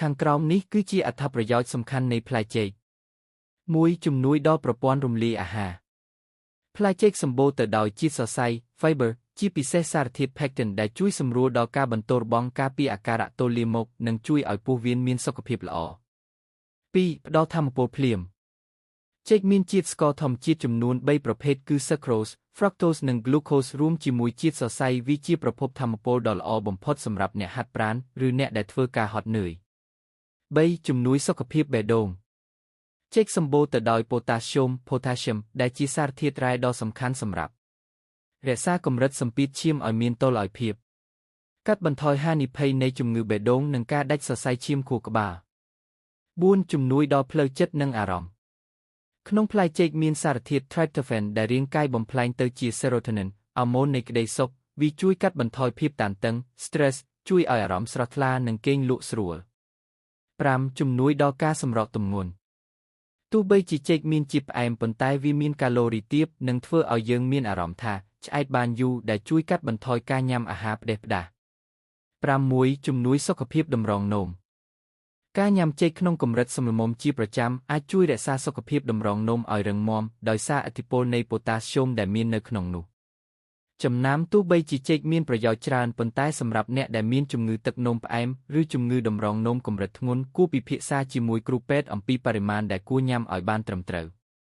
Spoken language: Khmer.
ខាងក្រោមនេះគឺជាអត្ថប្រយោជន៍សំខាន់នៃផ្លែចេក 1. ជំនួយដល់ប្រព័ន្ធរំលាយអាហារ ផ្លែចេកសម្បូរទៅដោយជាតិសរសៃ fiber ជាពិសេសសារធាតុ pectin ដែលជួយសម្រួលដល់ការបន្ទោរបងការពារអាការៈទល់លាមកនិងជួយឲ្យពោះវៀនមានសុខភាពល្អ 2. ផ្ដល់ថាមពលភ្លាម ចេកមានជាតិស្ករធម្មជាតិចំនួន3ប្រភេទគឺ sucrose, fructose និង glucose រួមជាមួយជាតិសរសៃវាជាប្រភពថាមពលដ៏ល្អបំផុតសម្រាប់អ្នកហាត់ប្រាណឬអ្នកដែលធ្វើការហត់នឿយ 3. ជំនួយសុខភាពបេះដូង ចេកសម្បូរទៅដោយ potassium ដែលជាសារធាតុរ៉ែដ៏សំខាន់សម្រាប់រក្សាកម្រិតសម្ពាធឈាមឲ្យមានតុល្យភាព កាត់បន្ថយហានិភ័យនៃជំងឺបេះដូងនិងការដាច់សរសៃឈាមខួរក្បាល 4. ជំនួយដល់ផ្លូវចិត្តនិងអារម្មណ៍ ក្នុងផ្លែចេកមានសារធាតុ tryptophan ដែលរាងកាយបំប្លែងទៅជា serotonin អរម៉ូននៃក្តីសុខ វាជួយកាត់បន្ថយភាពតានតឹង stress ជួយឲ្យអារម្មណ៍ស្រស់ថ្លានិងគេងលក់ស្រួល 5. ជំនួយដល់ការសម្រកទម្ងន់ ទោះបីជាចេកមានជាតិផ្អែមប៉ុន្តែវាមានកាឡូរីទាបនិងធ្វើឲ្យយើងមានអារម្មណ៍ថាឆ្អែតបានយូរដែលជួយកាត់បន្ថយការញ៉ាំអាហារផ្ដេសផ្ដាស 6. ជំនួយសុខភាពតម្រងនោម ការញ៉ាំចេកក្នុងកម្រិតសមរម្យជាប្រចាំអាចជួយរក្សាសុខភាពតម្រងនោមឲ្យរឹងមាំដោយសារឥទ្ធិពលនៃ potassium ដែលមាននៅក្នុងនោះ ចំណាំទោះបីជាចេកមានប្រយោជន៍ច្រើនប៉ុន្តែសម្រាប់អ្នកដែលមានជំងឺទឹកនោមផ្អែមឬជំងឺតម្រងនោមកម្រិតធ្ងន់គួរពិភាក្សាជាមួយគ្រូពេទ្យអំពីបរិមាណដែលគួរញ៉ាំឲ្យបានត្រឹមត្រូវ